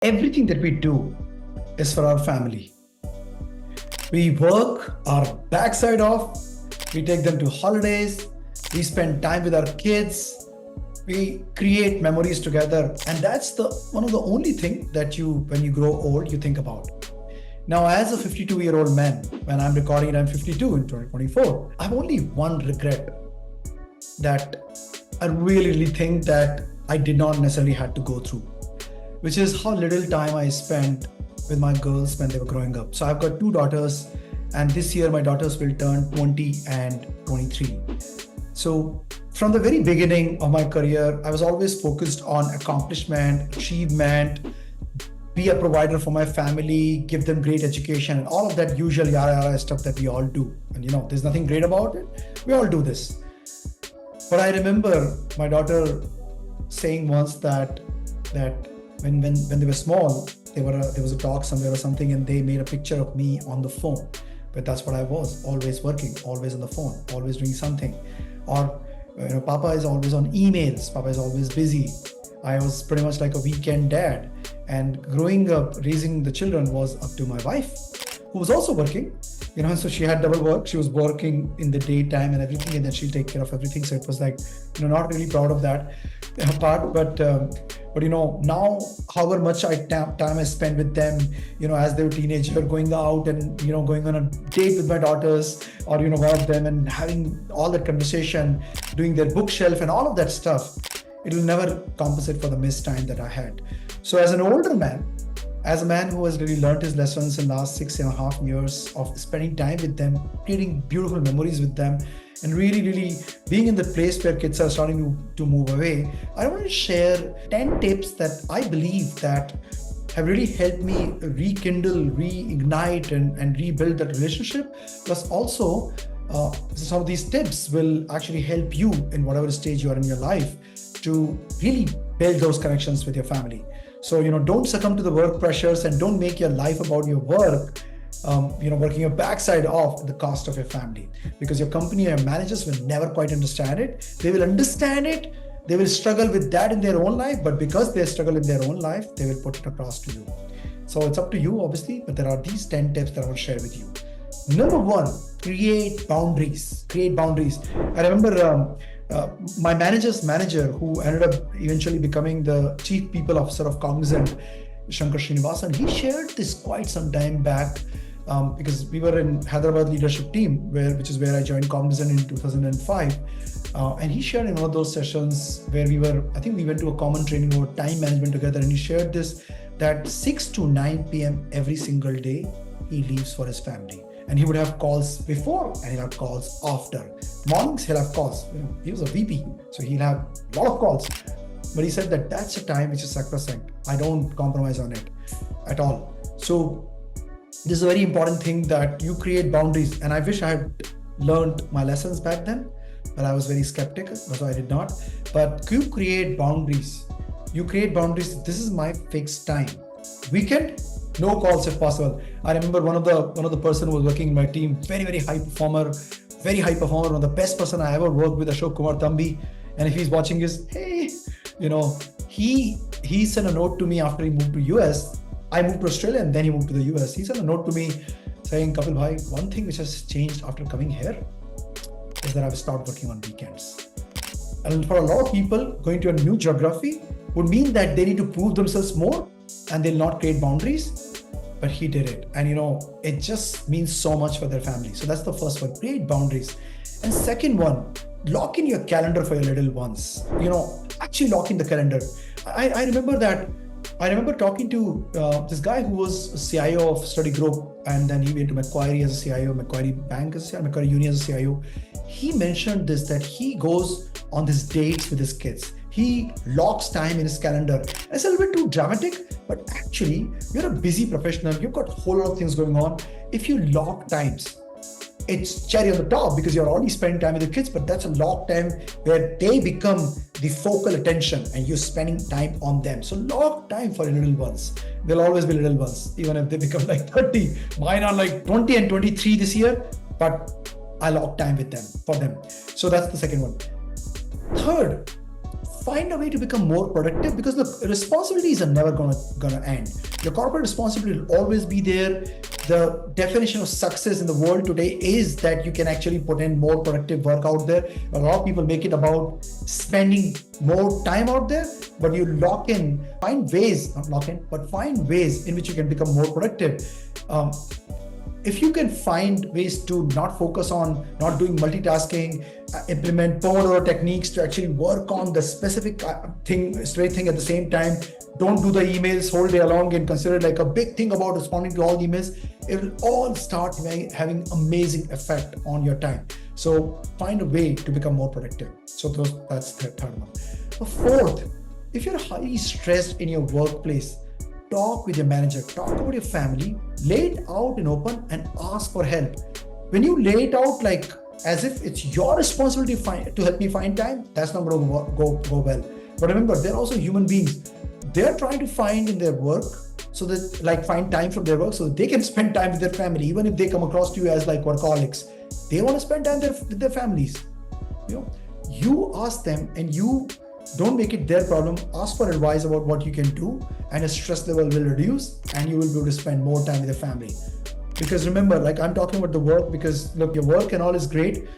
Everything that we do is for our family. We work our backside off, we take them to holidays, we spend time with our kids, we create memories together, and that's the one of the only thing that when you grow old, you think about. Now, as a 52-year-old man, when I'm recording it, I'm 52 in 2024, I have only one regret that I really think that I did not necessarily have to go through, which is how little time I spent with my girls when they were growing up. So I've got two daughters, and this year my daughters will turn 20 and 23. So from the very beginning of my career, I was always focused on accomplishment, achievement, be a provider for my family, give them great education, and all of that usual yara stuff that we all do. And there's nothing great about it. We all do this. But I remember my daughter saying once that when they were small, there was a talk somewhere or something, and they made a picture of me on the phone. But that's what I was, always working, always on the phone, always doing something. Or Papa is always on emails, Papa is always busy. I was pretty much like a weekend dad. And growing up, raising the children was up to my wife, who was also working. So she had double work. She was working in the daytime and everything, and then she'll take care of everything. So it was like, not really proud of that part. But now, however much time I spend with them, as they were teenager, going out and going on a date with my daughters, or one of them, and having all that conversation, doing their bookshelf and all of that stuff, it will never compensate for the missed time that I had. So as an older man, as a man who has really learned his lessons in the last 6.5 years of spending time with them, creating beautiful memories with them, and really, really being in the place where kids are starting to move away, I want to share 10 tips that I believe that have really helped me rekindle, reignite, and rebuild that relationship. Plus also, some of these tips will actually help you in whatever stage you are in your life to really build those connections with your family. So, don't succumb to the work pressures, and don't make your life about your work, working your backside off at the cost of your family, because your company and your managers will never quite understand it. They will understand it. They will struggle with that in their own life, but because they struggle in their own life, they will put it across to you. So it's up to you, obviously, but there are these 10 tips that I will share with you. Number one, create boundaries. Create boundaries. I remember my manager's manager, who ended up eventually becoming the chief people officer of Cognizant, Shankar Srinivasan, he shared this quite some time back, because we were in Hyderabad leadership team, which is where I joined Cognizant in 2005. And he shared in one of those sessions where we went to a common training over time management together, and he shared this, that 6 to 9 p.m. every single day, he leaves for his family. And he would have calls before and he'll have calls after. Mornings, he'll have calls. He was a VP, so he'll have a lot of calls. But he said that that's a time which is sacrosanct. I don't compromise on it at all. So this is a very important thing, that you create boundaries. And I wish I had learned my lessons back then, but I was very skeptical, so I did not. But you create boundaries. You create boundaries. This is my fixed time. Weekend, no calls if possible. I remember one of the person who was working in my team, very high performer, one of the best person I ever worked with, Ashok Kumar Thambi. And if he's watching this, hey, he sent a note to me after he moved to US. I moved to Australia and then he moved to the US. He sent a note to me saying, Kapil bhai, one thing which has changed after coming here is that I've started working on weekends. And for a lot of people, going to a new geography would mean that they need to prove themselves more, and they'll not create boundaries. But he did it, and it just means so much for their family. So that's the first one, create boundaries. And second one, lock in your calendar for your little ones. Actually lock in the calendar. I remember talking to this guy who was a CIO of study group, and then he went to Macquarie as a CIO, Macquarie Bank as a CIO, Macquarie Uni as a CIO. He mentioned this, that he goes on these dates with his kids. He locks time in his calendar. It's a little bit too dramatic, but actually, you're a busy professional. You've got a whole lot of things going on. If you lock times, it's cherry on the top because you're already spending time with the kids, but that's a lock time where they become the focal attention and you're spending time on them. So lock time for your little ones. There'll always be little ones, even if they become like 30. Mine are like 20 and 23 this year, but I lock time with them for them. So that's the second one. Third, find a way to become more productive, because look, responsibilities are never gonna end. Your corporate responsibility will always be there. The definition of success in the world today is that you can actually put in more productive work out there. A lot of people make it about spending more time out there, but you find ways in which you can become more productive. If you can find ways to not focus on not doing multitasking, implement Pomodoro techniques to actually work on the specific straight thing at the same time. Don't do the emails whole day long and consider it like a big thing about responding to all emails. It will all start having amazing effect on your time. So find a way to become more productive. So that's the third one. The fourth, if you're highly stressed in your workplace, talk with your manager, talk about your family, lay it out in open and ask for help. When you lay it out like as if it's your responsibility to help me find time, that's not going to go well. But remember, they're also human beings. They're trying to find in their work find time from their work so that they can spend time with their family. Even if they come across to you as like workaholics, they want to spend time with their families. You ask them, and you don't make it their problem. Ask for advice about what you can do, and your stress level will reduce and you will be able to spend more time with your family. Because remember, like I'm talking about the work, because look, your work and all is great.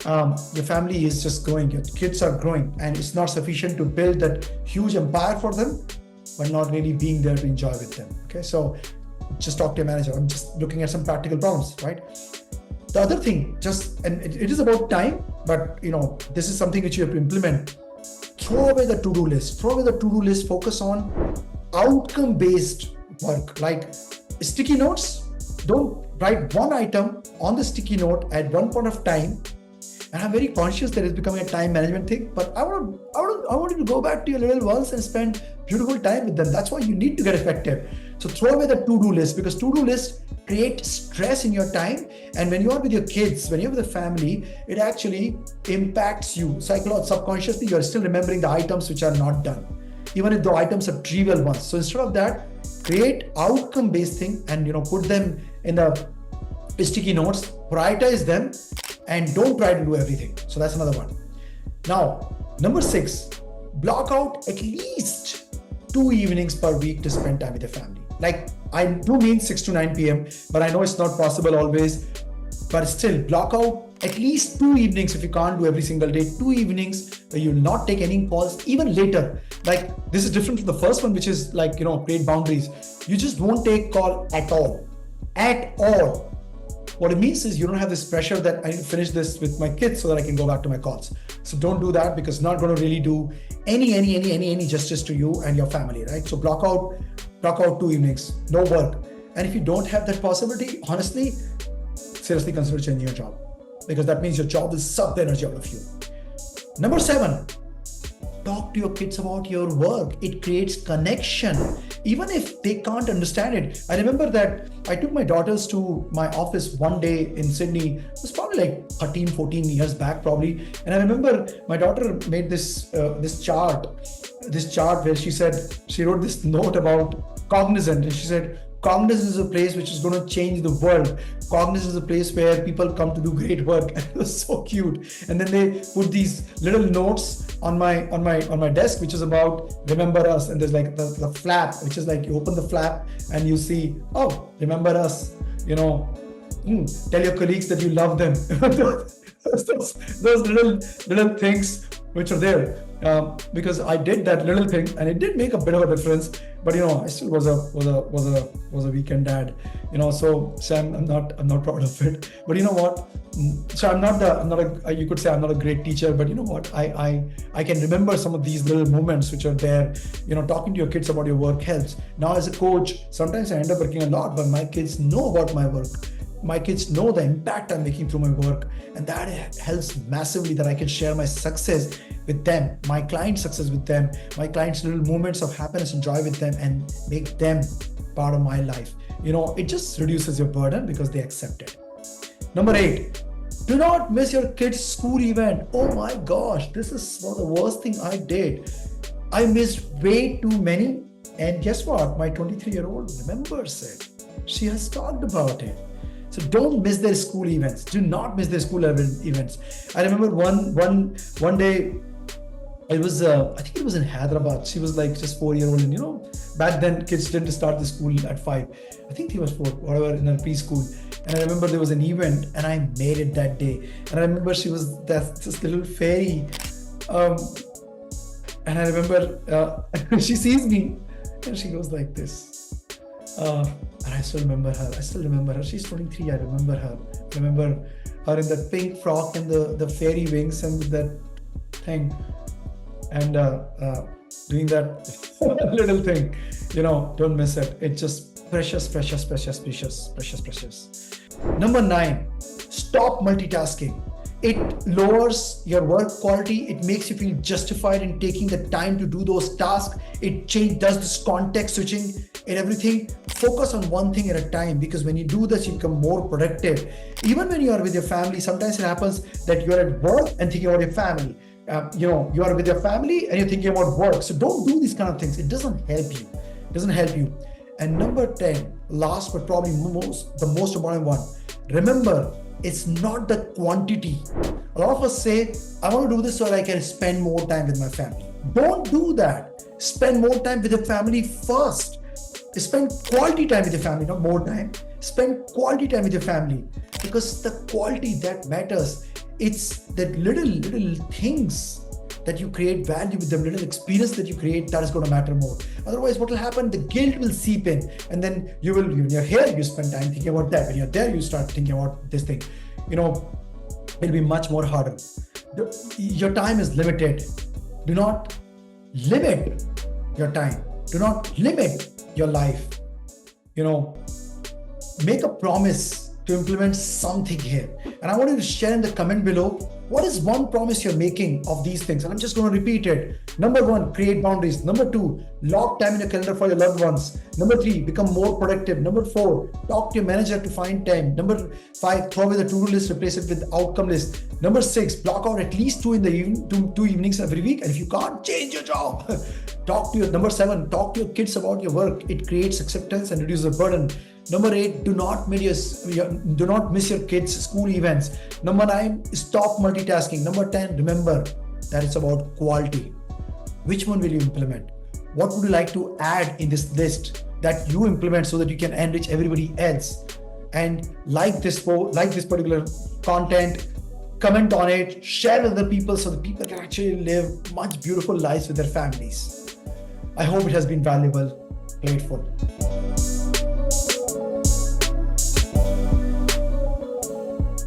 Your family is just growing, your kids are growing, and it's not sufficient to build that huge empire for them, but not really being there to enjoy with them. Okay, so just talk to your manager. I'm just looking at some practical problems, right? The other thing, and it is about time, but this is something which you have to implement. Throw away the to-do list. Focus on outcome-based work, like sticky notes. Don't write one item on the sticky note at one point of time. And I'm very conscious that it's becoming a time management thing, but I want you to go back to your little ones and spend beautiful time with them. That's why you need to get effective. So throw away the to-do list, because to-do lists create stress in your time. And when you are with your kids, when you're with the family, it actually impacts you subconsciously. You're still remembering the items which are not done, even if the items are trivial ones. So instead of that, create outcome-based thing and put them in the sticky notes, prioritize them, and don't try to do everything. So that's another one. Now, number 6, block out at least 2 evenings per week to spend time with your family. Like I do mean 6 to 9 p.m., but I know it's not possible always, but still block out at least 2 evenings. If you can't do every single day, 2 evenings where you'll not take any calls, even later. Like this is different from the first one, which is like, create boundaries. You just won't take call at all. What it means is you don't have this pressure that I need to finish this with my kids so that I can go back to my calls. So don't do that, because it's not going to really do any justice to you and your family, right? So block out 2 evenings, no work. And if you don't have that possibility, honestly, seriously consider changing your job, because that means your job will suck the energy out of you. Number 7, talk to your kids about your work. It creates connection, even if they can't understand it. I remember that I took my daughters to my office one day in Sydney. It was probably like 13, 14 years back probably. And I remember my daughter made this chart where she wrote this note about cognizant. And she said, Cognizant is a place which is going to change the world. Cognizant is a place where people come to do great work. And it was so cute. And then they put these little notes on my desk, which is about remember us. And there's like the flap, which is like you open the flap and you see, oh, remember us. Tell your colleagues that you love them. those little things which are there. Because I did that little thing and it did make a bit of a difference, but I still was a weekend dad, so I'm not proud of it. But you know what? So you could say I'm not a great teacher, but you know what? I can remember some of these little moments which are there. Talking to your kids about your work helps. Now as a coach, sometimes I end up working a lot, but my kids know about my work. My kids know the impact I'm making through my work, and that helps massively that I can share my success with them, my client's success with them, my client's little moments of happiness and joy with them, and make them part of my life. It just reduces your burden because they accept it. Number 8, do not miss your kid's school event. Oh my gosh, this is one of the worst thing I did. I missed way too many, and guess what? My 23-year-old remembers it. She has talked about it. So don't miss their school events. Do not miss their school events. I remember one day It was, I think it was in Hyderabad. She was like just 4 year old, and back then kids didn't start the school at 5. I think he was 4, whatever, in a preschool. And I remember there was an event, and I made it that day. And I remember she was this little fairy, and I remember she sees me, and she goes like this. And I still remember her. She's 23. I remember her. I remember her in that pink frock and the fairy wings and with that thing. And doing that little thing, don't miss it. It's just precious. Number 9, stop multitasking. It lowers your work quality. It makes you feel justified in taking the time to do those tasks. It does this context switching and everything. Focus on one thing at a time, because when you do this, you become more productive. Even when you are with your family, sometimes it happens that you're at work and thinking about your family. You are with your family and you're thinking about work. So don't do these kind of things. It doesn't help you. And number 10, last but probably the most important one. Remember, it's not the quantity. A lot of us say, I want to do this so that I can spend more time with my family. Don't do that. Spend more time with your family first. Spend quality time with your family, not more time. Spend quality time with your family, because the quality that matters. It's that little things that you create value with them, little experience that you create, that is going to matter more. Otherwise, what will happen? The guilt will seep in, and then when you're here, you spend time thinking about that. When you're there, you start thinking about this thing. It'll be much more harder. Your time is limited. Do not limit your time. Do not limit your life. Make a promise to implement something here. And I want you to share in the comment below, what is one promise you're making of these things? And I'm just going to repeat it. Number 1, create boundaries. Number 2, lock time in your calendar for your loved ones. Number 3, become more productive. Number 4, talk to your manager to find time. Number 5, throw away the to-do list, replace it with outcome list. Number 6, block out at least 2 evenings every week. And if you can't, change your job. Number 7, talk to your kids about your work. It creates acceptance and reduces the burden. Number 8, do not miss your kids' school events. Number 9, stop multitasking. Number 10, remember that it's about quality. Which one will you implement? What would you like to add in this list that you implement so that you can enrich everybody else? And like this particular content, comment on it, share with other people so that people can actually live much beautiful lives with their families. I hope it has been valuable, grateful.